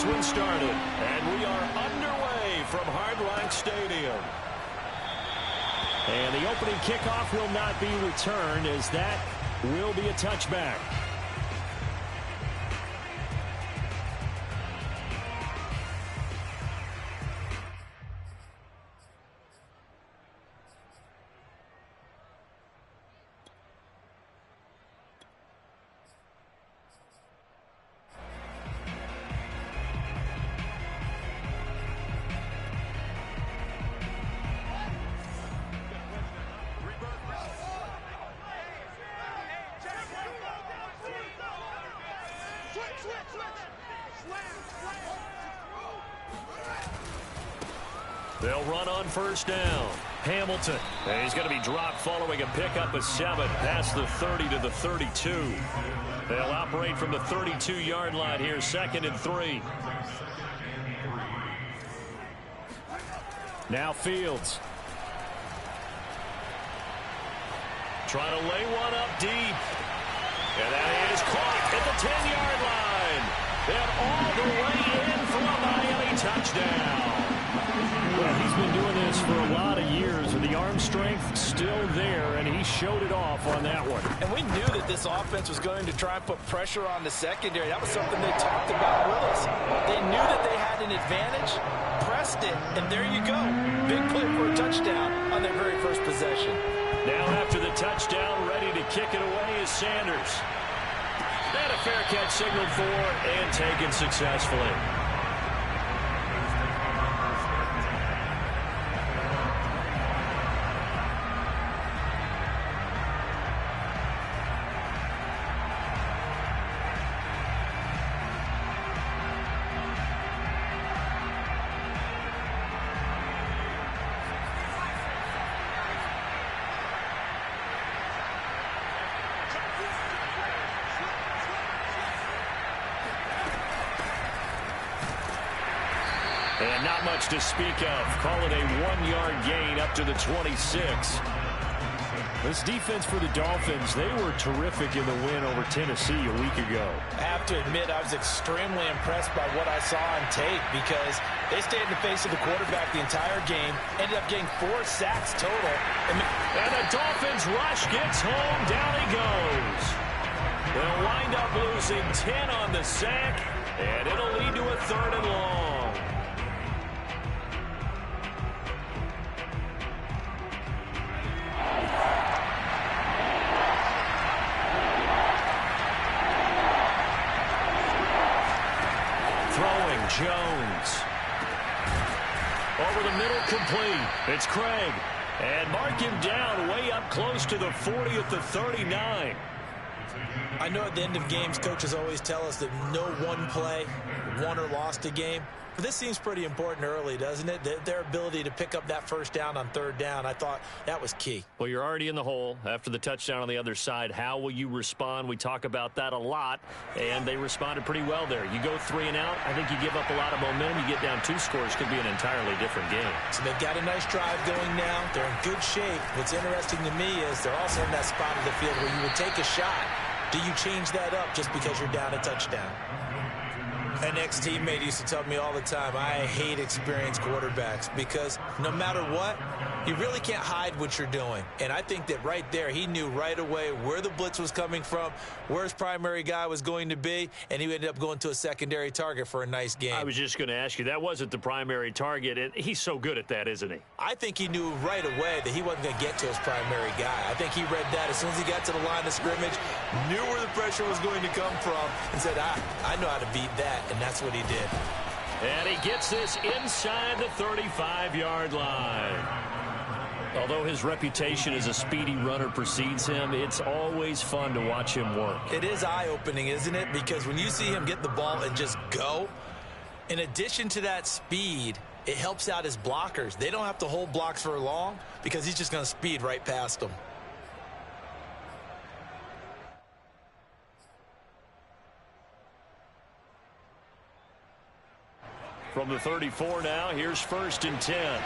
one started. And we are underway from Hard Rock Stadium. And the opening kickoff will not be returned, as that will be a touchback. They'll run on first down. Hamilton. And he's going to be dropped following a pickup of 7 past the 30 to the 32. They'll operate from the 32-yard line here, 2nd and 3. Now Fields. Trying to lay one up deep. And that is caught at the 10-yard line. And all the way in for a Miami touchdown. Well, he's been doing this for a lot of years, and the arm strength still there, and he showed it off on that one. And we knew that this offense was going to try and put pressure on the secondary. That was something they talked about with us. They knew that they had an advantage, pressed it, and there you go. Big play for a touchdown on their very first possession. Now after the touchdown, ready to kick it away is Sanders. And a fair catch signaled for and taken successfully. And not much to speak of. Call it a 1-yard gain up to the 26. This defense for the Dolphins, they were terrific in the win over Tennessee a week ago. I have to admit, I was extremely impressed by what I saw on tape because they stayed in the face of the quarterback the entire game, ended up getting 4 sacks total. And the Dolphins rush gets home. Down he goes. They'll wind up losing 10 on the sack, and it'll lead to a 3rd and long. Jones. Over the middle, complete. It's Craig. And mark him down way up close to the 40 at the 39. I know at the end of games, coaches always tell us that no one play won or lost a game. But this seems pretty important early, doesn't it? Their ability to pick up that first down on 3rd down, I thought that was key. Well, you're already in the hole after the touchdown on the other side. How will you respond? We talk about that a lot, and they responded pretty well there. You go 3 and out, I think you give up a lot of momentum. You get down 2 scores, could be an entirely different game. So they've got a nice drive going now. They're in good shape. What's interesting to me is they're also in that spot of the field where you would take a shot. Do you change that up just because you're down a touchdown? An ex-teammate used to tell me all the time, I hate experienced quarterbacks because no matter what, you really can't hide what you're doing. And I think that right there, he knew right away where the blitz was coming from, where his primary guy was going to be, and he ended up going to a secondary target for a nice game. I was just going to ask you, that wasn't the primary target, and he's so good at that, isn't he? I think he knew right away that he wasn't going to get to his primary guy. I think he read that as soon as he got to the line of scrimmage, knew where the pressure was going to come from, and said, I know how to beat that. And that's what he did. And he gets this inside the 35-yard line. Although his reputation as a speedy runner precedes him, it's always fun to watch him work. It is eye-opening, isn't it? Because when you see him get the ball and just go, in addition to that speed, it helps out his blockers. They don't have to hold blocks for long because he's just going to speed right past them. From the 34 now, here's 1st and 10.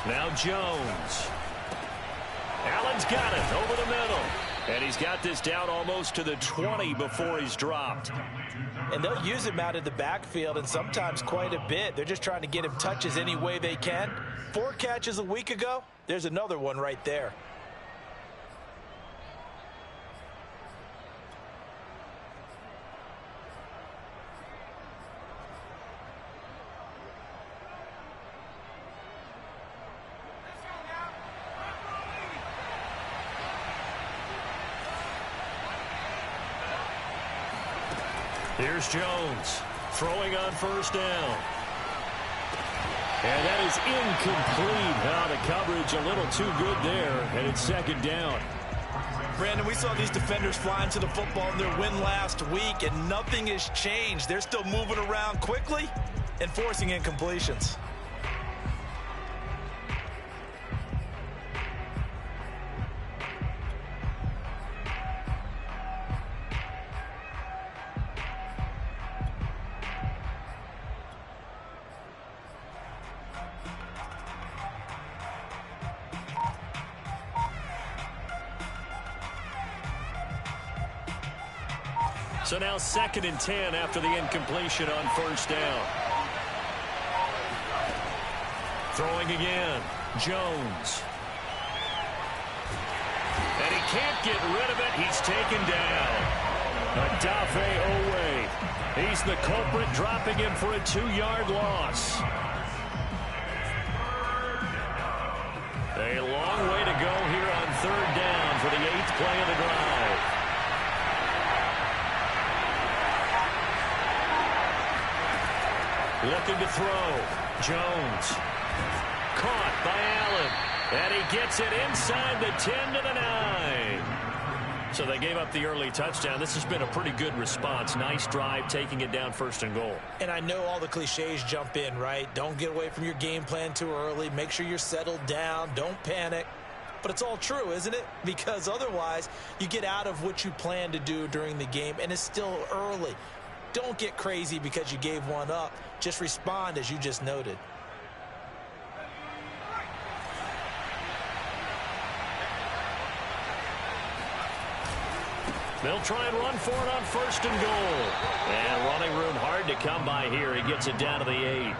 Now Jones. Allen's got it over the middle. And he's got this down almost to the 20 before he's dropped. And they'll use him out of the backfield, and sometimes quite a bit. They're just trying to get him touches any way they can. 4 catches a week ago. There's another one right there. Here's Jones throwing on first down. And that is incomplete. Now the coverage a little too good there, and it's second down. Brandon, we saw these defenders flying to the football in their win last week, and nothing has changed. They're still moving around quickly and forcing incompletions. So now 2nd and 10 after the incompletion on first down. Throwing again, Jones. And he can't get rid of it. He's taken down. Adafe Owe. He's the culprit, dropping him for a 2-yard loss. A long way to go here on 3rd down for the 8th play of the drive. Looking to throw. Jones. Caught by Allen. And he gets it inside the 10 to the 9. So they gave up the early touchdown. This has been a pretty good response. Nice drive, taking it down 1st and goal. And I know all the cliches jump in, right? Don't get away from your game plan too early. Make sure you're settled down. Don't panic. But it's all true, isn't it? Because otherwise, you get out of what you plan to do during the game, and it's still early. Don't get crazy because you gave one up. Just respond as you just noted. They'll try and run for it on 1st and goal. And running room hard to come by here. He gets it down to the 8.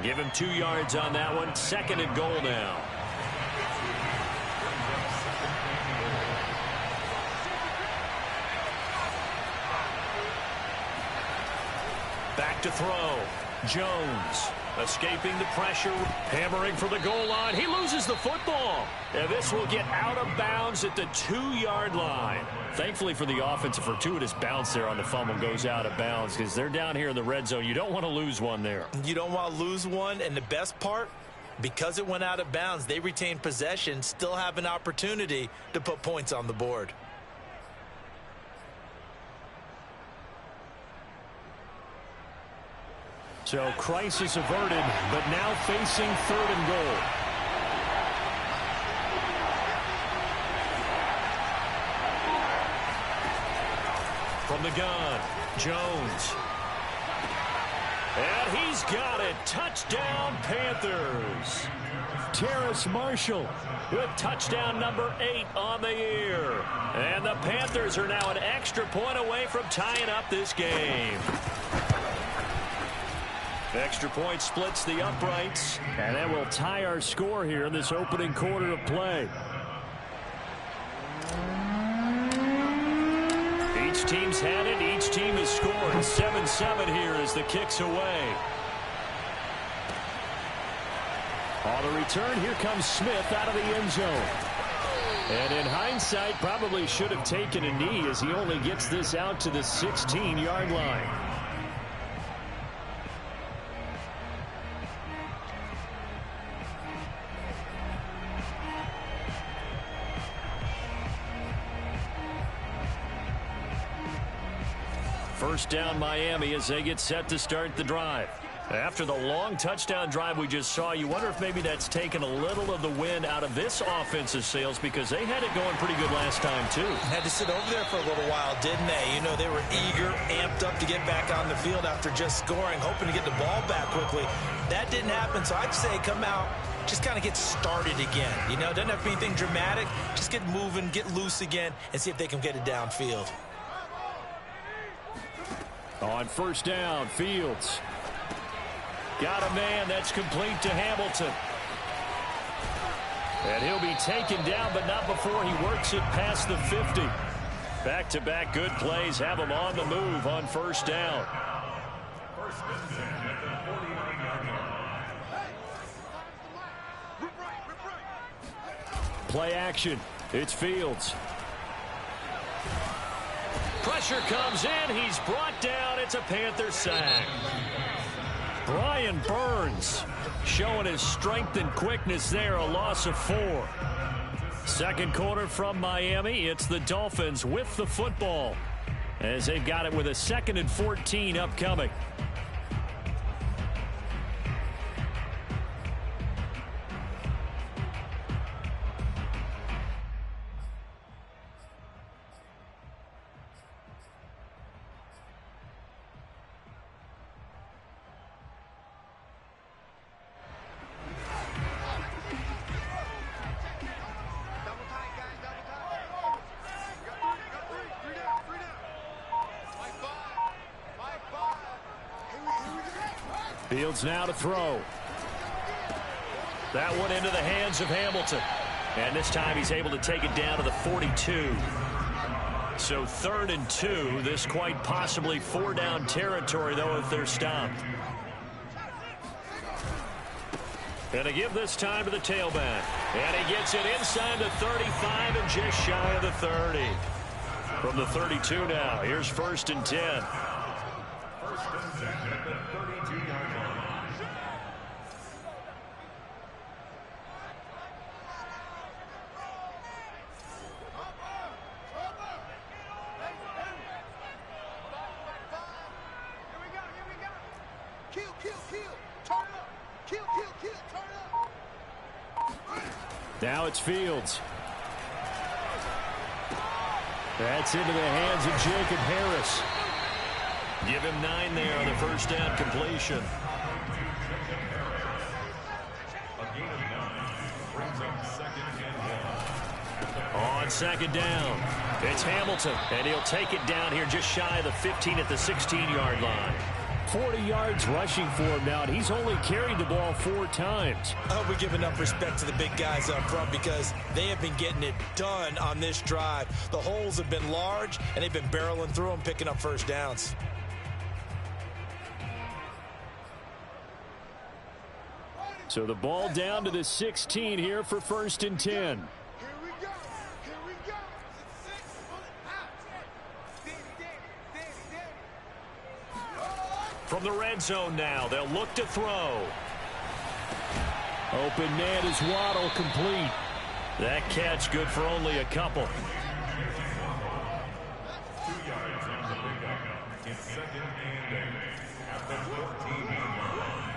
Give him 2 yards on that one. 2nd and goal now. Back to throw. Jones escaping the pressure, hammering for the goal line. He loses the football. And this will get out of bounds at the 2-yard line. Thankfully for the offense, a fortuitous bounce there on the fumble goes out of bounds because they're down here in the red zone. You don't want to lose one there. You don't want to lose one, and the best part, because it went out of bounds, they retain possession, still have an opportunity to put points on the board. So crisis averted, but now facing 3rd and goal. From the gun, Jones. And he's got it. Touchdown, Panthers. Terrace Marshall with touchdown number 8 on the year. And the Panthers are now an extra point away from tying up this game. Extra point splits the uprights, and that will tie our score here in this opening quarter of play. Each team's had it. Each team has scored. 7-7 here as the kick's away. On the return, here comes Smith out of the end zone. And in hindsight, probably should have taken a knee as he only gets this out to the 16-yard line. First down Miami as they get set to start the drive. After the long touchdown drive we just saw, you wonder if maybe that's taken a little of the wind out of this offensive sails because they had it going pretty good last time too. Had to sit over there for a little while, didn't they? You know, they were eager, amped up to get back on the field after just scoring, hoping to get the ball back quickly. That didn't happen, so I'd say come out just kind of get started again. You know, doesn't have to be anything dramatic. Just get moving, get loose again, and see if they can get it downfield. On first down, Fields. Got a man that's complete to Hamilton. And he'll be taken down, but not before he works it past the 50. Back-to-back good plays have him on the move on first down. Play action. It's Fields. Pressure comes in. He's brought down. It's a Panther sack. Brian Burns showing his strength and quickness there. A loss of 4. Second quarter from Miami. It's the Dolphins with the football as they've got it with a 2nd and 14 upcoming. Fields now to throw. That one into the hands of Hamilton. And this time he's able to take it down to the 42. So 3rd and 2. This quite possibly 4-down territory, though, if they're stopped. And a give this time to the tailback. And he gets it inside the 35 and just shy of the 30. From the 32 now, here's 1st and 10. Now it's Fields. That's into the hands of Jacob Harris. Give him 9 there on the first down completion. On 2nd down, it's Hamilton, and he'll take it down here just shy of the 15 at the 16-yard line. 40 yards rushing for him now, and he's only carried the ball 4 times. I hope we give enough respect to the big guys up front because they have been getting it done on this drive. The holes have been large, and they've been barreling through them, picking up first downs. So the ball down to the 16 here for 1st and 10. From the red zone now, they'll look to throw. Open man is Waddle, complete. That catch good for only a couple. 2 yards on the pickup. It's 2nd and 8 at the 14-yard line.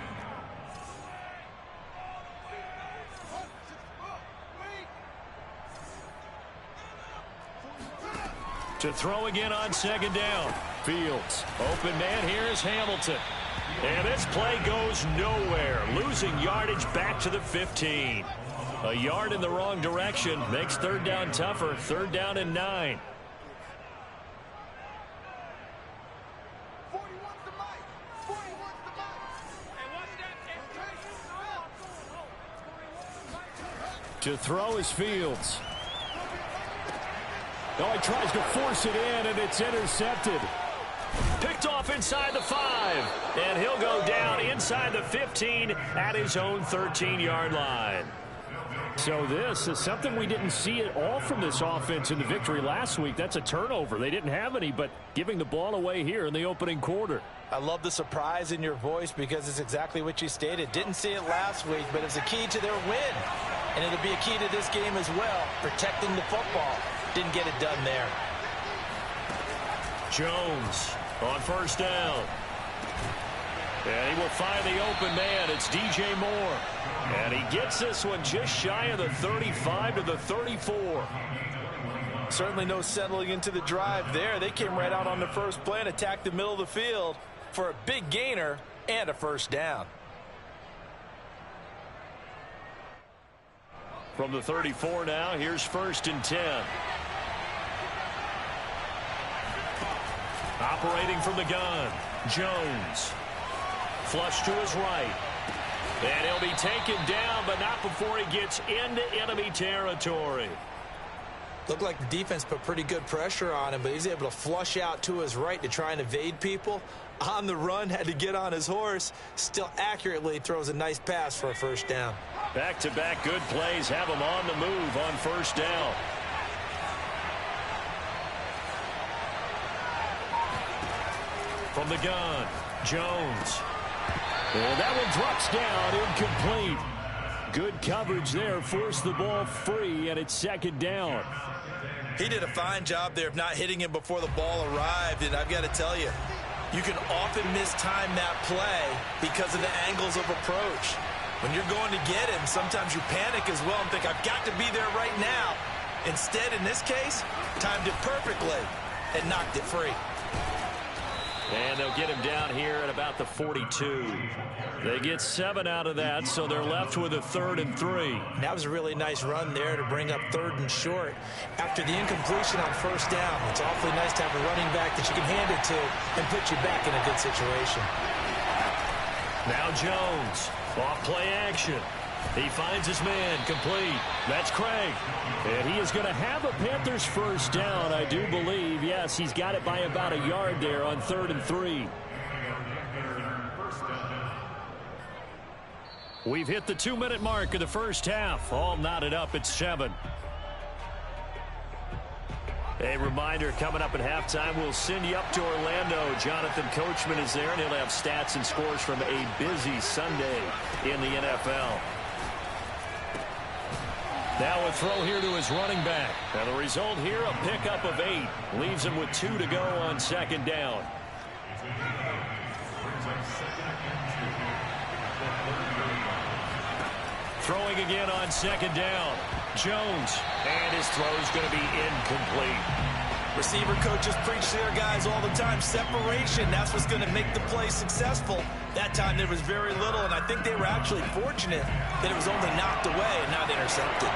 To throw again on 2nd down. Fields. Open man here is Hamilton. And this play goes nowhere. Losing yardage back to the 15. A yard in the wrong direction makes 3rd down tougher. 3rd down and 9. To throw is Fields. Oh, he tries to force it in, and it's intercepted. Picked off inside the 5. And he'll go down inside the 15 at his own 13-yard line. So this is something we didn't see at all from this offense in the victory last week. That's a turnover. They didn't have any, but giving the ball away here in the opening quarter. I love the surprise in your voice because it's exactly what you stated. Didn't see it last week, but it's a key to their win. And it'll be a key to this game as well, protecting the football. Didn't get it done there. Jones on first down. And he will find the open man. It's DJ Moore. And he gets this one just shy of the 35 to the 34. Certainly no settling into the drive there. They came right out on the first play and attacked the middle of the field for a big gainer and a first down. From the 34 now, here's 1st and 10. Operating from the gun, Jones. Flush to his right. And he'll be taken down, but not before he gets into enemy territory. Looked like the defense put pretty good pressure on him, but he's able to flush out to his right to try and evade people. On the run, had to get on his horse. Still accurately throws a nice pass for a 1st down. Back-to-back good plays have him on the move on 1st down. From the gun, Jones. And that one drops down, incomplete. Good coverage there, forced the ball free, and it's 2nd down. He did a fine job there of not hitting him before the ball arrived, and I've got to tell you, you can often mistime that play because of the angles of approach. When you're going to get him, sometimes you panic as well and think, I've got to be there right now. Instead, in this case, timed it perfectly and knocked it free. And they'll get him down here at about the 42. They get 7 out of that, so they're left with a 3rd and 3. That was a really nice run there to bring up 3rd and short. After the incompletion on 1st down, it's awfully nice to have a running back that you can hand it to and put you back in a good situation. Now Jones, off play action. He finds his man, complete. That's Craig. And he is going to have a Panthers 1st down, I do believe. Yes, he's got it by about a yard there on 3rd and 3. We've hit the 2-minute mark of the 1st half. All knotted up at 7. A reminder, coming up at halftime, we'll send you up to Orlando. Jonathan Coachman is there, and he'll have stats and scores from a busy Sunday in the NFL. Now a throw here to his running back. And the result here, a pickup of 8. Leaves him with 2 to go on 2nd down. Throwing again on 2nd down. Jones. And his throw is going to be incomplete. Receiver coaches preach to their guys all the time. Separation, that's what's going to make the play successful. That time there was very little, and I think they were actually fortunate that it was only knocked away and not intercepted.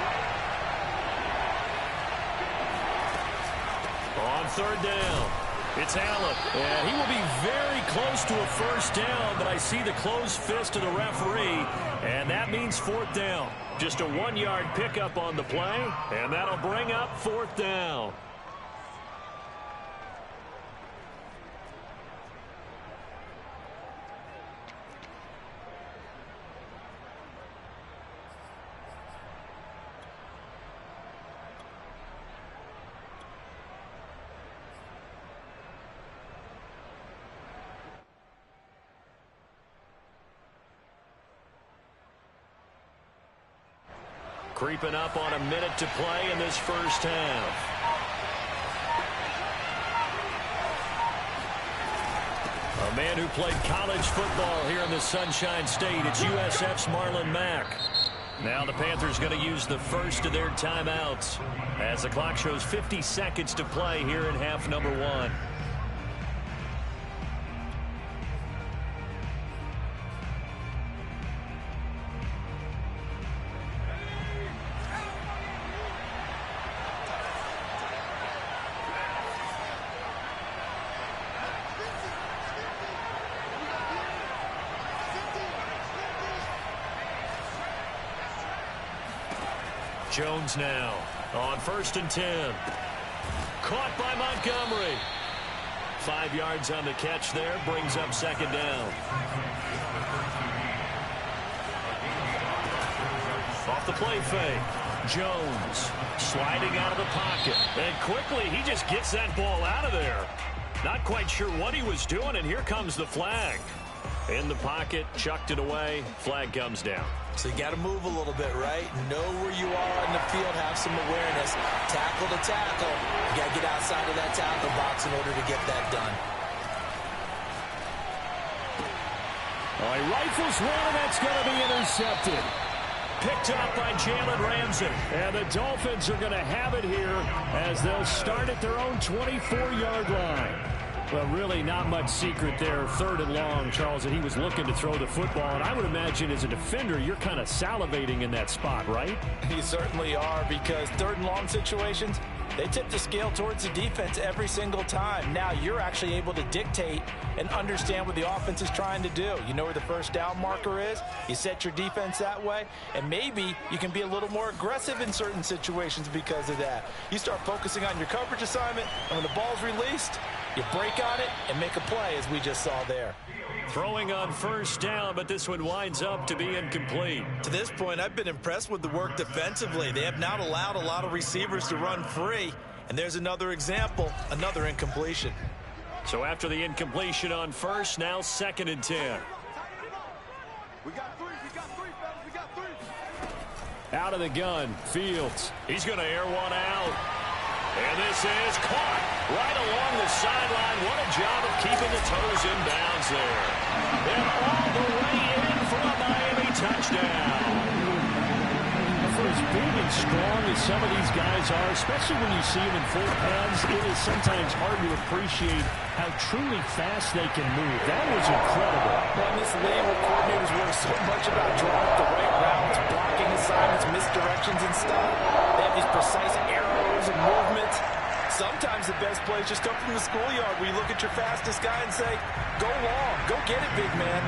On 3rd down, it's Allen. And he will be very close to a 1st down, but I see the closed fist of the referee, and that means 4th down. Just a 1-yard pickup on the play, and that'll bring up 4th down. Creeping up on a minute to play in this 1st half. A man who played college football here in the Sunshine State. It's USF's Marlon Mack. Now the Panthers going to use the first of their timeouts as the clock shows 50 seconds to play here in half number 1. Jones now on 1st and 10. Caught by Montgomery. 5 yards on the catch there. Brings up 2nd down. Off the play fake. Jones sliding out of the pocket. And quickly he just gets that ball out of there. Not quite sure what he was doing, and here comes the flag. In the pocket, chucked it away. Flag comes down. So you got to move a little bit, right? Know where you are on the field, have some awareness. Tackle to tackle. You got to get outside of that tackle box in order to get that done. He rifles one, and that's going to be intercepted. Picked up by Jalen Ramsey. And the Dolphins are going to have it here as they'll start at their own 24-yard line. Well, really not much secret there. 3rd and long, Charles, that he was looking to throw the football. And I would imagine as a defender, you're kind of salivating in that spot, right? You certainly are, because 3rd and long situations, they tip the scale towards the defense every single time. Now you're actually able to dictate and understand what the offense is trying to do. You know where the first down marker is. You set your defense that way, and maybe you can be a little more aggressive in certain situations because of that. You start focusing on your coverage assignment, and when the ball's released, you break on it and make a play, as we just saw there. Throwing on 1st down, but this one winds up to be incomplete. To this point, I've been impressed with the work defensively. They have not allowed a lot of receivers to run free. And there's another example, another incompletion. So after the incompletion on 1st, now 2nd and 10. We got three, fellas, we got three. Out of the gun, Fields. He's going to air one out. And this is caught right along the sideline. What a job of keeping the toes in bounds there. And all the way in for a Miami touchdown. For as big and strong as some of these guys are, especially when you see them in full pads, it is sometimes hard to appreciate how truly fast they can move. That was incredible. Well, in this league where coordinators work so much about drawing up the right routes, blocking assignments, misdirections and stuff, they have these precise arrows and movements. Sometimes the best plays just come from the schoolyard where you look at your fastest guy and say, go long, go get it, big man.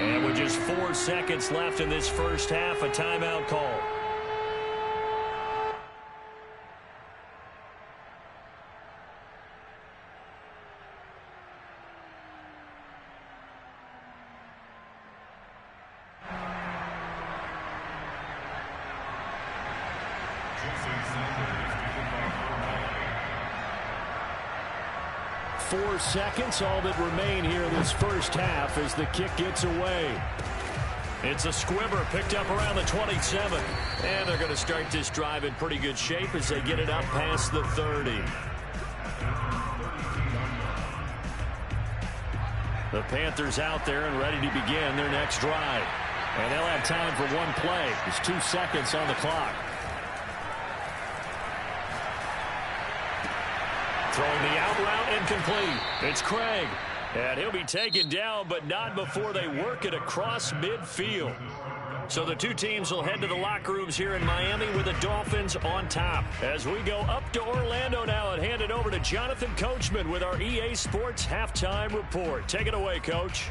And with just 4 seconds left in this first half, a timeout call. Four seconds, all that remain here in this first half as the kick gets away. It's a squibber picked up around the 27. And they're going to start this drive in pretty good shape as they get it up past the 30. The Panthers out there and ready to begin their next drive. And they'll have time for one play. There's 2 seconds on the clock. Throwing the out route incomplete. It's Craig. And he'll be taken down, but not before they work it across midfield. So the two teams will head to the locker rooms here in Miami with the Dolphins on top. As we go up to Orlando now and hand it over to Jonathan Coachman with our EA Sports Halftime Report. Take it away, Coach.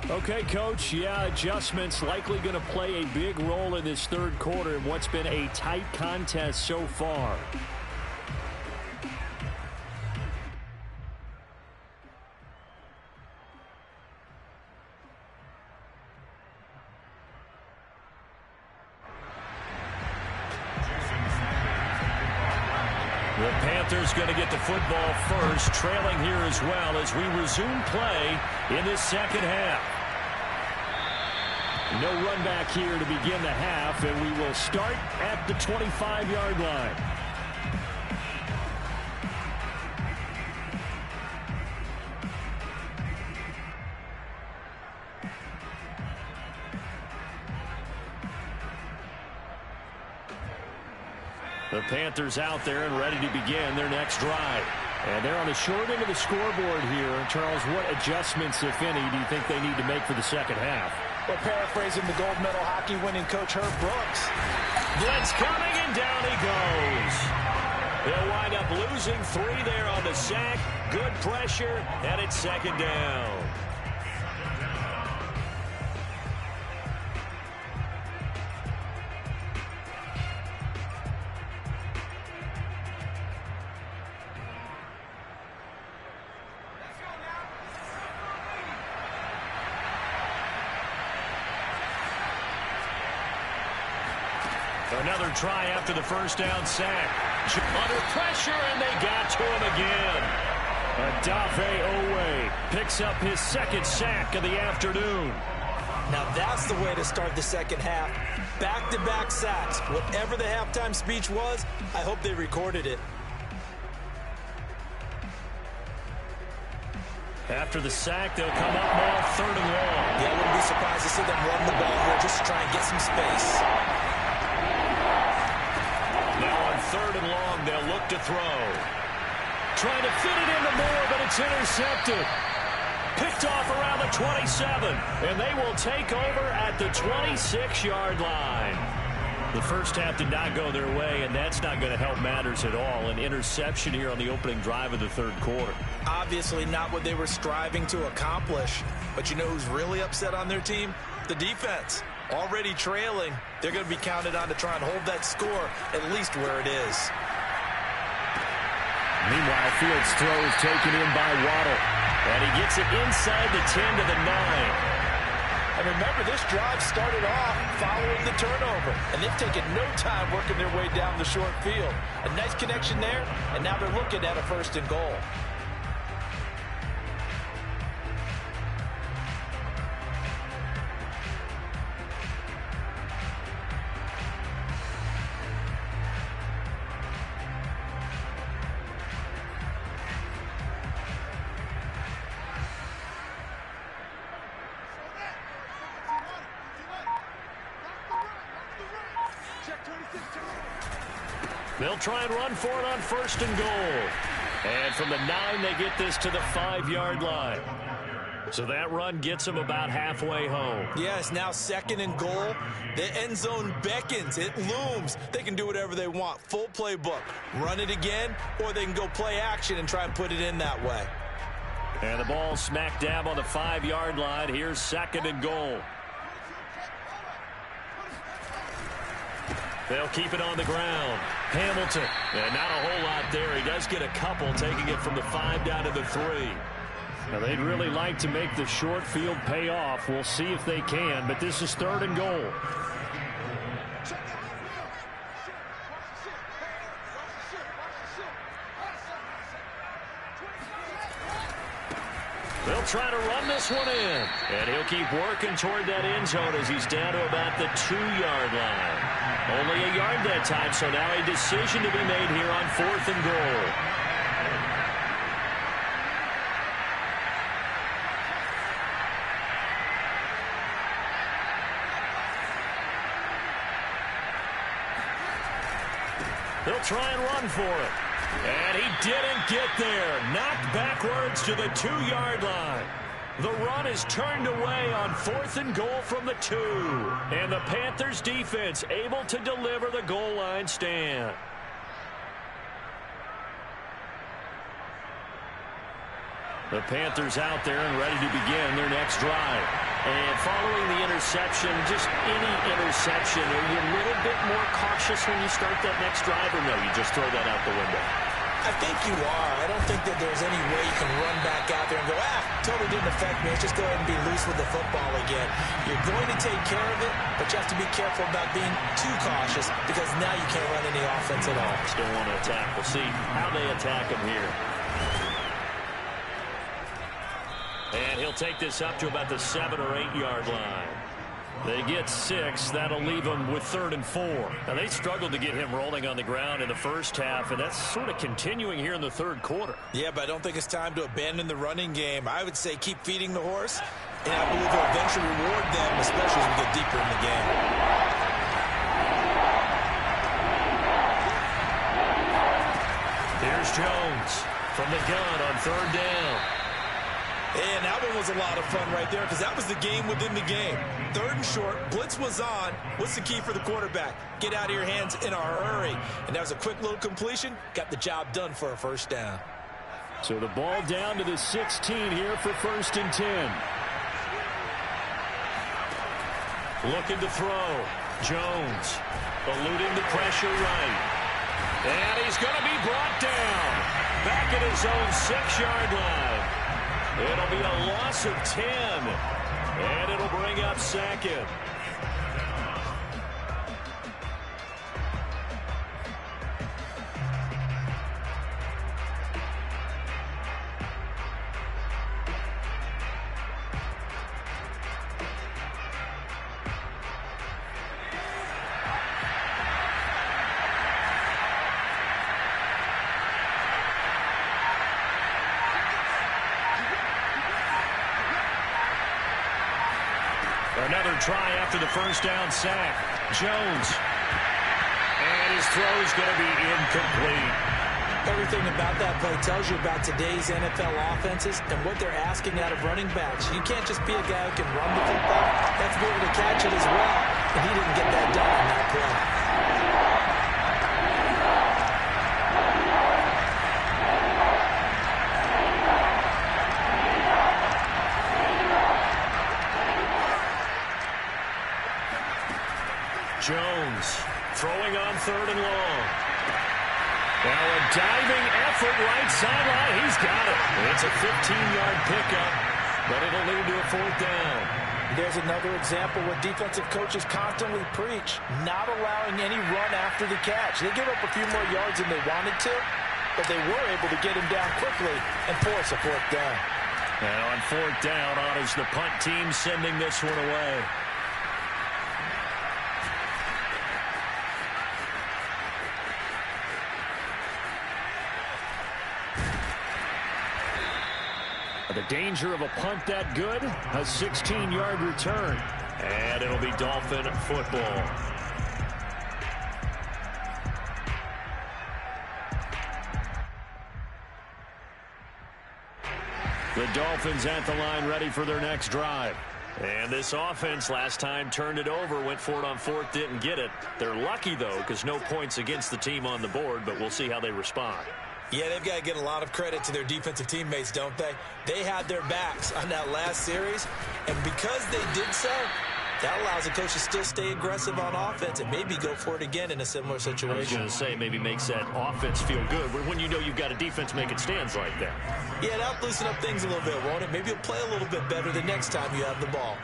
Okay, Coach, yeah, adjustments likely going to play a big role in this third quarter in what's been a tight contest so far. The Panthers going to get the football first, trailing here as well as we resume play in this second half. No run back here to begin the half, and we will start at the 25-yard line. The Panthers out there and ready to begin their next drive. And they're on the short end of the scoreboard here. Charles, what adjustments, if any, do you think they need to make for the second half? Well, paraphrasing the gold medal hockey winning coach Herb Brooks. Blitz coming, and down he goes. They'll wind up losing 3 there on the sack. Good pressure, and it's second down. Another try after the first down sack. Under pressure, and they got to him again. Adafe Owe picks up his second sack of the afternoon. Now that's the way to start the second half. Back-to-back sacks. Whatever the halftime speech was, I hope they recorded it. After the sack, they'll come up now 3rd and long. Yeah, I wouldn't be surprised to see them run the ball here just to try and get some space. Now on 3rd and long, they'll look to throw. Trying to fit it into Moore, but it's intercepted. Picked off around the 27, and they will take over at the 26-yard line. The first half did not go their way, and that's not going to help matters at all. An interception here on the opening drive of the 3rd quarter. Obviously not what they were striving to accomplish. But you know who's really upset on their team? The defense. Already trailing. They're going to be counted on to try and hold that score at least where it is. Meanwhile, Fields' throw is taken in by Waddle. And he gets it inside the 10 to the 9. And remember, this drive started off following the turnover. And they've taken no time working their way down the short field. A nice connection there, and now they're looking at a 1st and goal. They'll try and run for it on 1st and goal. And from the 9, they get this to the 5-yard line. So that run gets them about halfway home. Yeah, it's now 2nd and goal. The end zone beckons. It looms. They can do whatever they want. Full playbook. Run it again, or they can go play action and try and put it in that way. And the ball smack dab on the 5-yard line. Here's 2nd and goal. They'll keep it on the ground. Hamilton. And not a whole lot there. He does get a couple, taking it from the 5 down to the 3. Now, they'd really like to make the short field pay off. We'll see if they can, but this is 3rd and goal. They'll try to run this one in. And he'll keep working toward that end zone as he's down to about the 2-yard line. Only a yard that time, so now a decision to be made here on 4th and goal. They'll try and run for it. And he didn't get there. Knocked backwards to the 2-yard line. The run is turned away on 4th and goal from the 2. And the Panthers defense able to deliver the goal line stand. The Panthers out there and ready to begin their next drive. And following the interception, just any interception, are you a little bit more cautious when you start that next drive, or no, you just throw that out the window? I think you are. I don't think that there's any way you can run back out there and go, totally didn't affect me. Let's just go ahead and be loose with the football again. You're going to take care of it, but you have to be careful about being too cautious because now you can't run any offense at all. Still want to attack. We'll see how they attack him here. And he'll take this up to about the 7 or 8 yard line. They get 6. That'll leave them with 3rd and 4. Now, they struggled to get him rolling on the ground in the first half, and that's sort of continuing here in the 3rd quarter. Yeah, but I don't think it's time to abandon the running game. I would say keep feeding the horse, and I believe it'll eventually reward them, especially as we get deeper in the game. Here's Jones from the gun on 3rd down. And that one was a lot of fun right there because that was the game within the game. 3rd and short, blitz was on. What's the key for the quarterback? Get out of your hands in a hurry. And that was a quick little completion. Got the job done for a 1st down. So the ball down to the 16 here for 1st and 10. Looking to throw. Jones eluding the pressure right. And he's going to be brought down. Back at his own 6-yard line. It'll be a loss of 10, and it'll bring up 2nd. Another try after the first down sack. Jones. And his throw is going to be incomplete. Everything about that play tells you about today's NFL offenses and what they're asking out of running backs. You can't just be a guy who can run the football. You have to be able to catch it as well. And he didn't get that done on that play. Jones throwing on 3rd and long. Now a diving effort right sideline. He's got it. It's a 15-yard pickup, but it'll lead to a 4th down. There's another example what defensive coaches constantly preach, not allowing any run after the catch. They give up a few more yards than they wanted to, but they were able to get him down quickly and force a 4th down. And on 4th down, honors the punt team sending this one away. The danger of a punt that good, a 16-yard return. And it'll be Dolphin football. The Dolphins at the line ready for their next drive. And this offense last time turned it over, went for it on 4th, didn't get it. They're lucky, though, because no points against the team on the board, but we'll see how they respond. Yeah, they've got to get a lot of credit to their defensive teammates, don't they? They had their backs on that last series, and because they did so, that allows the coach to still stay aggressive on offense and maybe go for it again in a similar situation. I was going to say, maybe makes that offense feel good when you know you've got a defense making stands like that. Yeah, that'll loosen up things a little bit, won't it? Maybe you'll play a little bit better the next time you have the ball.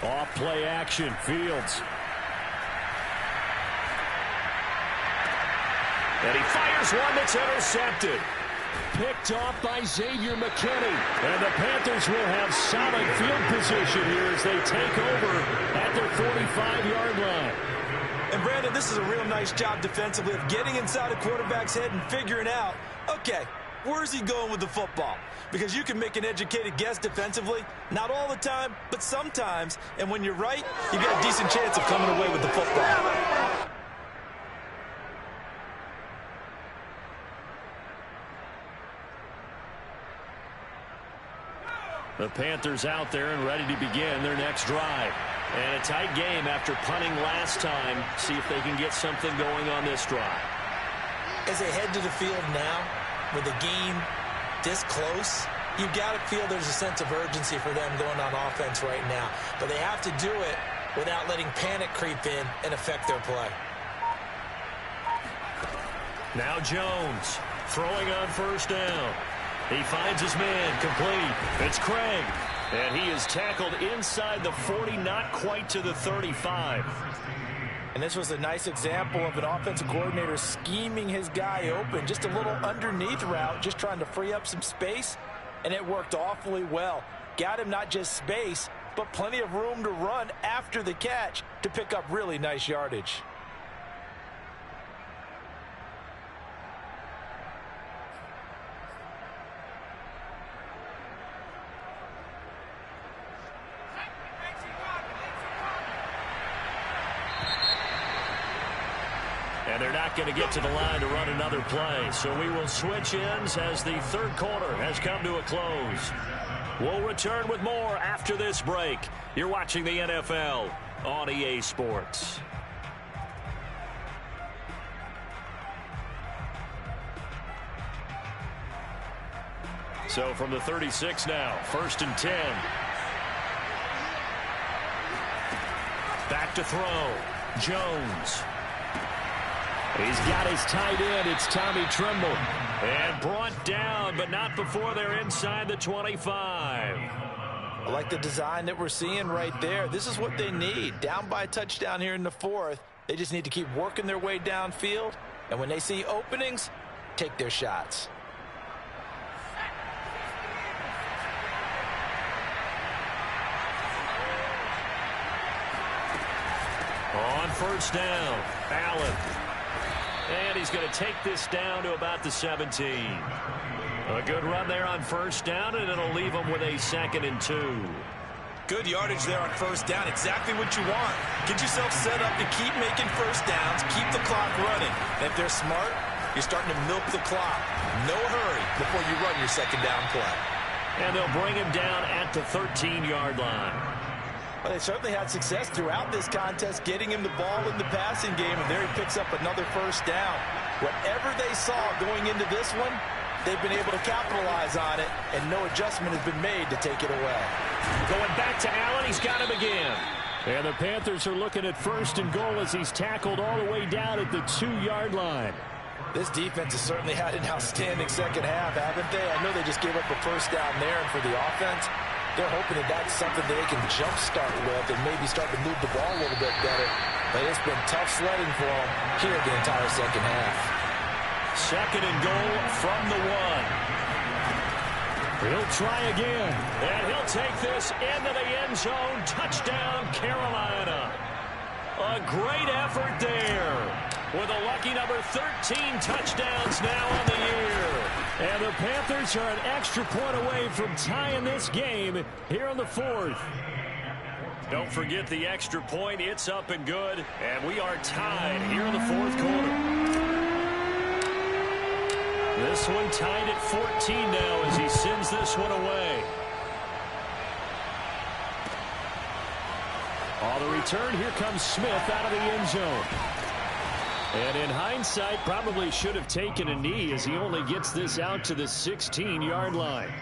Off play action, Fields. And he fires one that's intercepted. Picked off by Xavier McKinney. And the Panthers will have solid field position here as they take over at their 45-yard line. And, Brandon, this is a real nice job defensively of getting inside a quarterback's head and figuring out, okay, where's he going with the football? Because you can make an educated guess defensively, not all the time, but sometimes. And when you're right, you got a decent chance of coming away with the football. The Panthers out there and ready to begin their next drive. And a tight game after punting last time. See if they can get something going on this drive. As they head to the field now, with the game this close, you've got to feel there's a sense of urgency for them going on offense right now. But they have to do it without letting panic creep in and affect their play. Now Jones throwing on 1st down. He finds his man complete. It's Craig. And he is tackled inside the 40, not quite to the 35. And this was a nice example of an offensive coordinator scheming his guy open. Just a little underneath route, just trying to free up some space. And it worked awfully well. Got him not just space, but plenty of room to run after the catch to pick up really nice yardage. And they're not going to get to the line to run another play. So we will switch ends as the 3rd quarter has come to a close. We'll return with more after this break. You're watching the NFL on EA Sports. So from the 36 now, 1st and 10. Back to throw. Jones. He's got his tight end. It's Tommy Tremble. And brought down, but not before they're inside the 25. I like the design that we're seeing right there. This is what they need. Down by a touchdown here in the 4th. They just need to keep working their way downfield. And when they see openings, take their shots. On 1st down, Allen. And he's going to take this down to about the 17. A good run there on 1st down, and it'll leave him with a 2nd and 2. Good yardage there on first down. Exactly what you want. Get yourself set up to keep making first downs, keep the clock running. And if they're smart, you're starting to milk the clock. No hurry before you run your second down play. And they'll bring him down at the 13-yard line. Well, they certainly had success throughout this contest getting him the ball in the passing game, and there he picks up another first down. Whatever they saw going into this one, they've been able to capitalize on it, and no adjustment has been made to take it away. Going back to Allen, he's got him again. And the Panthers are looking at first and goal as he's tackled all the way down at the 2-yard line. This defense has certainly had an outstanding second half, haven't they? I know they just gave up a first down there, and for the offense, they're hoping that that's something they can jumpstart with and maybe start to move the ball a little bit better. But it's been tough sledding for them here the entire second half. Second and goal from the 1. He'll try again, and he'll take this into the end zone. Touchdown, Carolina. A great effort there, with a lucky number 13 touchdowns now on the year. And the Panthers are an extra point away from tying this game here in the 4th. Don't forget the extra point. It's up and good, and we are tied here in the 4th quarter. This one tied at 14 now as he sends this one away. On the return, here comes Smith out of the end zone. And in hindsight, probably should have taken a knee as he only gets this out to the 16-yard line.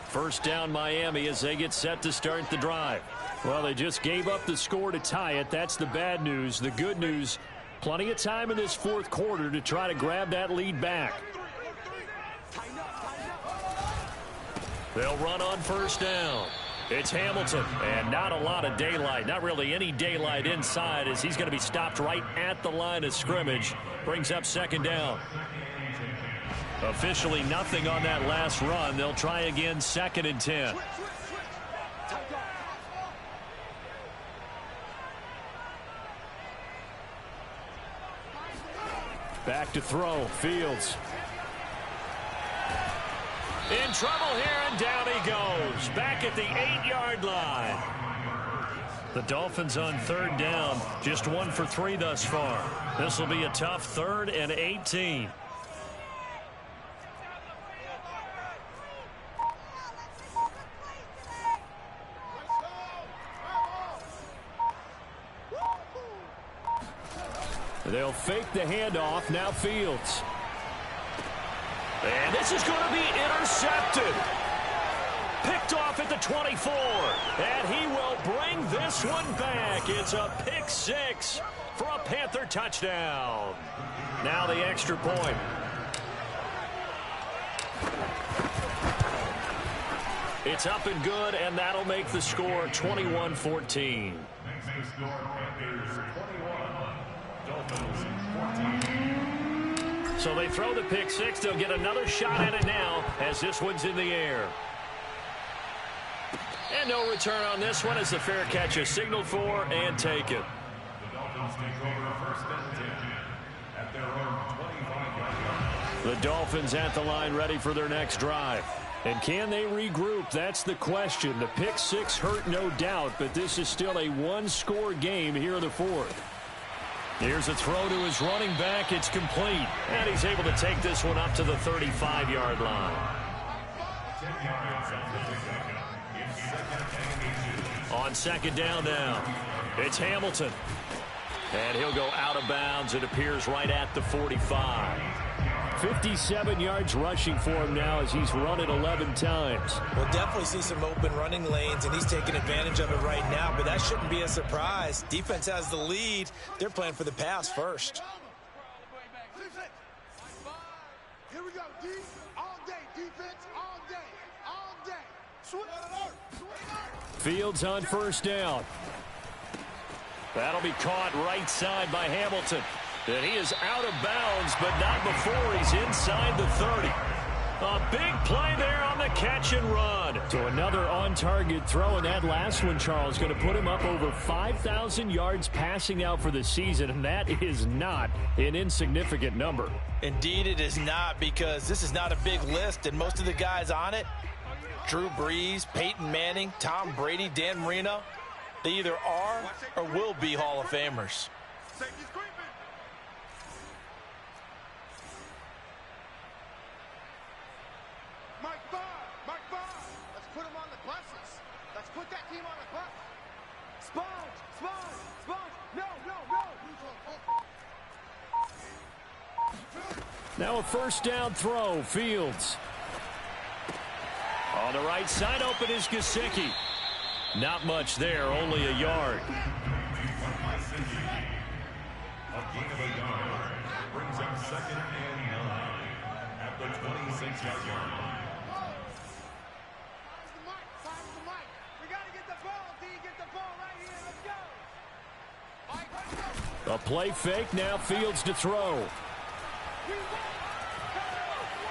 First down Miami as they get set to start the drive. Well, they just gave up the score to tie it. That's the bad news. The good news, plenty of time in this 4th quarter to try to grab that lead back. They'll run on first down. It's Hamilton, and not a lot of daylight. Not really any daylight inside as he's going to be stopped right at the line of scrimmage. Brings up second down. Officially nothing on that last run. They'll try again, 2nd and 10. Back to throw, Fields. In trouble here, and down he goes. Back at the 8-yard line. The Dolphins on 3rd down, just 1 for 3 thus far. This will be a tough 3rd and 18. They'll fake the handoff. Now Fields. And this is going to be intercepted. Picked off at the 24. And he will bring this one back. It's a pick 6 for a Panther touchdown. Now the extra point. It's up and good, and that'll make the score 21-14. So they throw the pick 6. They'll get another shot at it now as this one's in the air. And no return on this one as the fair catch is signaled for and taken. The Dolphins take over 1st and 10 at their own 25-yard line. The Dolphins at the line ready for their next drive. And can they regroup? That's the question. The pick 6 hurt, no doubt, but this is still a 1-score game here in the 4th. Here's a throw to his running back. It's complete. And he's able to take this one up to the 35-yard line. On 2nd down now, it's Hamilton. And he'll go out of bounds. It appears right at the 45. 57 yards rushing for him now as he's run it 11 times. We'll definitely see some open running lanes, and he's taking advantage of it right now, but that shouldn't be a surprise. Defense has the lead. They're playing for the pass first. Here we go, D. All day, defense, all day, all day. Fields on first down. That'll be caught right side by Hamilton. And he is out of bounds, but not before he's inside the 30. A big play there on the catch and run. So another on-target throw, and that last one, Charles, going to put him up over 5,000 yards passing out for the season, and that is not an insignificant number. Indeed it is not, because this is not a big list, and most of the guys on it, Drew Brees, Peyton Manning, Tom Brady, Dan Marino, they either are or will be Hall of Famers. Safety's creeping. Mike Barr. Let's put him on the buses. Let's put that team on the bus. Sponge. No. Now a first down throw, Fields. On the right side, open is Gesicki. Not much there, only a yard. A gain of a yard brings up 2nd and 9 at the 26-yard line. Fires the mic. We got to get the ball, D. Get the ball right here. Let's go. A play fake, now Fields to throw.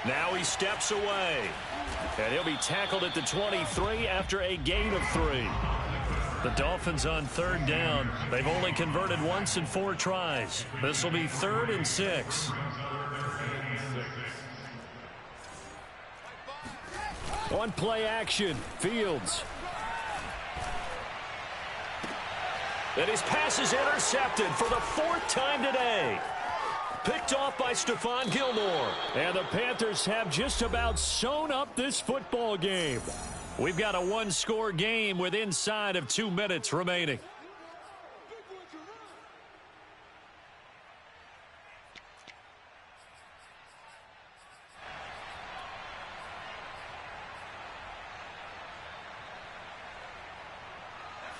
Now he steps away. And he'll be tackled at the 23 after a gain of 3. The Dolphins on 3rd down. They've only converted once in 4 tries. This will be 3rd and 6. On play action, Fields. And his pass is intercepted for the 4th time today. Picked off by Stephon Gilmore. And the Panthers have just about sewn up this football game. We've got a 1-score game with inside of 2 minutes remaining.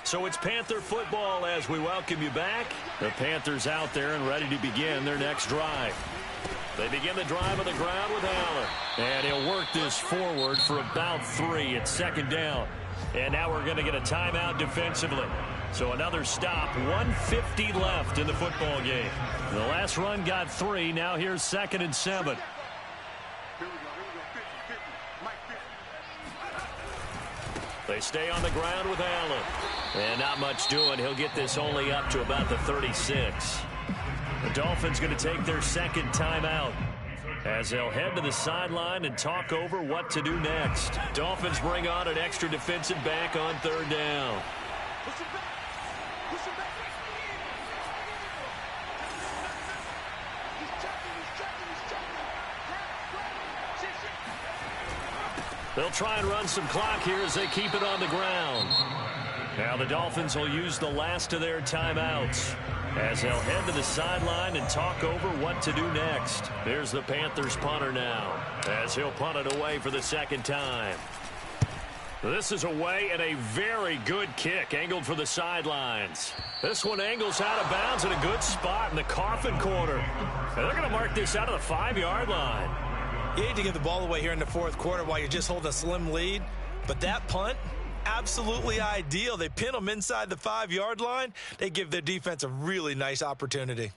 So it's Panther football as we welcome you back. The Panthers out there and ready to begin their next drive. They begin the drive on the ground with Allen. And he'll work this forward for about 3 at 2nd down. And now we're going to get a timeout defensively. So another stop, 1:50 left in the football game. The last run got 3. Now here's 2nd and 7. They stay on the ground with Allen. And not much doing. He'll get this only up to about the 36. The Dolphins going to take their 2nd timeout as they'll head to the sideline and talk over what to do next. Dolphins bring on an extra defensive back on 3rd down. They'll try and run some clock here as they keep it on the ground. Now the Dolphins will use the last of their timeouts as they'll head to the sideline and talk over what to do next. There's the Panthers punter now as he'll punt it away for the 2nd time. This is away and a very good kick angled for the sidelines. This one angles out of bounds in a good spot in the coffin corner. And they're going to mark this out of the 5-yard line. You hate to give the ball away here in the 4th quarter while you're just holding a slim lead, but that punt, absolutely ideal. They pin them inside the 5-yard line. They give their defense a really nice opportunity.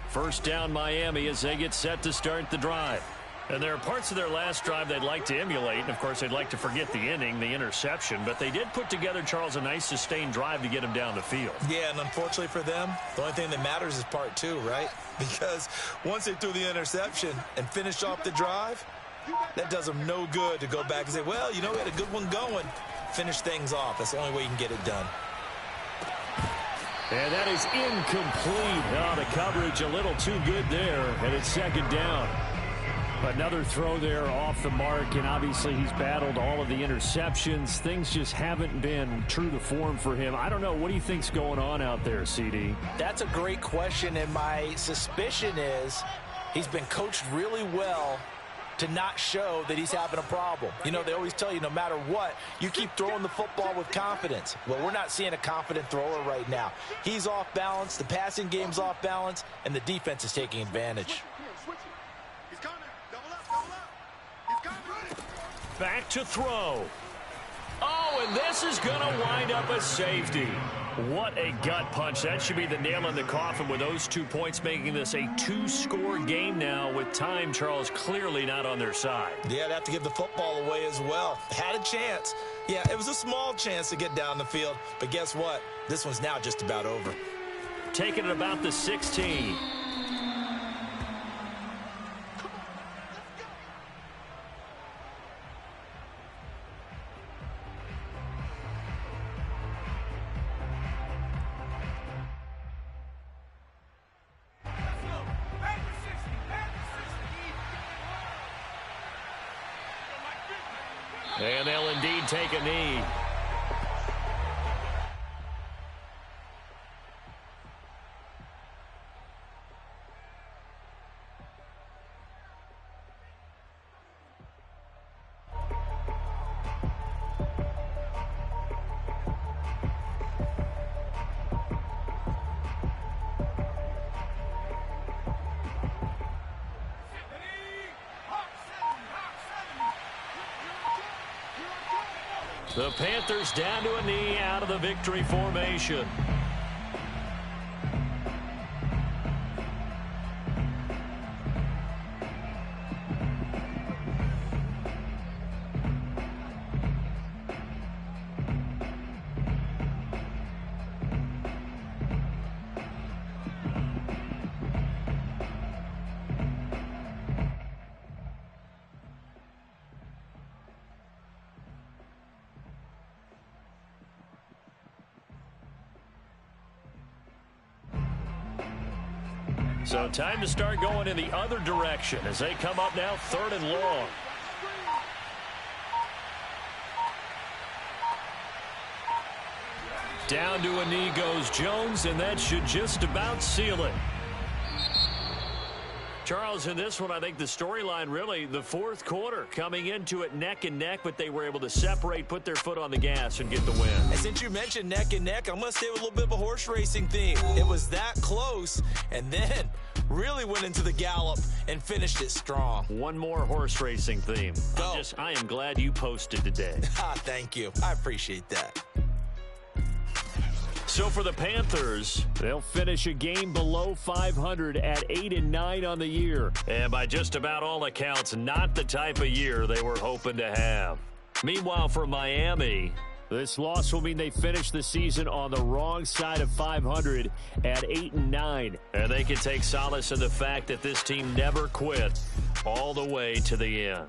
First down Miami as they get set to start the drive. And there are parts of their last drive they'd like to emulate. And, of course, they'd like to forget the inning, the interception. But they did put together, Charles, a nice sustained drive to get them down the field. Yeah, and unfortunately for them, the only thing that matters is part 2, right? Because once they threw the interception and finished off the drive, that does them no good to go back and say, well, you know, we had a good one going. Finish things off. That's the only way you can get it done. And that is incomplete. Oh, the coverage a little too good there, and it's 2nd down. Another throw there off the mark, and obviously he's battled all of the interceptions. Things just haven't been true to form for him. I don't know. What do you think's going on out there, CD? That's a great question, and my suspicion is he's been coached really well to not show that he's having a problem. You know, they always tell you no matter what, you keep throwing the football with confidence. Well, we're not seeing a confident thrower right now. He's off balance, the passing game's off balance, and the defense is taking advantage. Back to throw. Oh, and this is going to wind up a safety. What a gut punch. That should be the nail in the coffin with those 2 points, making this a 2-score game now with time, Charles, clearly not on their side. Yeah, they have to give the football away as well. Had a chance. Yeah, it was a small chance to get down the field, but guess what? This one's now just about over. Taking it about the 16. And they'll indeed take a knee. The Panthers down to a knee out of the victory formation. So time to start going in the other direction as they come up now 3rd and long. Down to a knee goes Jones, and that should just about seal it. Charles, in this one, I think the storyline really, the 4th quarter, coming into it neck and neck, but they were able to separate, put their foot on the gas, and get the win. And since you mentioned neck and neck, I'm going to stay with a little bit of a horse racing theme. It was that close, and then really went into the gallop and finished it strong. One more horse racing theme. Go. I am glad you posted today. Thank you. I appreciate that. So for the Panthers, they'll finish a game below 500 at 8-9 on the year. And by just about all accounts, not the type of year they were hoping to have. Meanwhile, for Miami, this loss will mean they finish the season on the wrong side of 500 at 8-9. And they can take solace in the fact that this team never quit all the way to the end.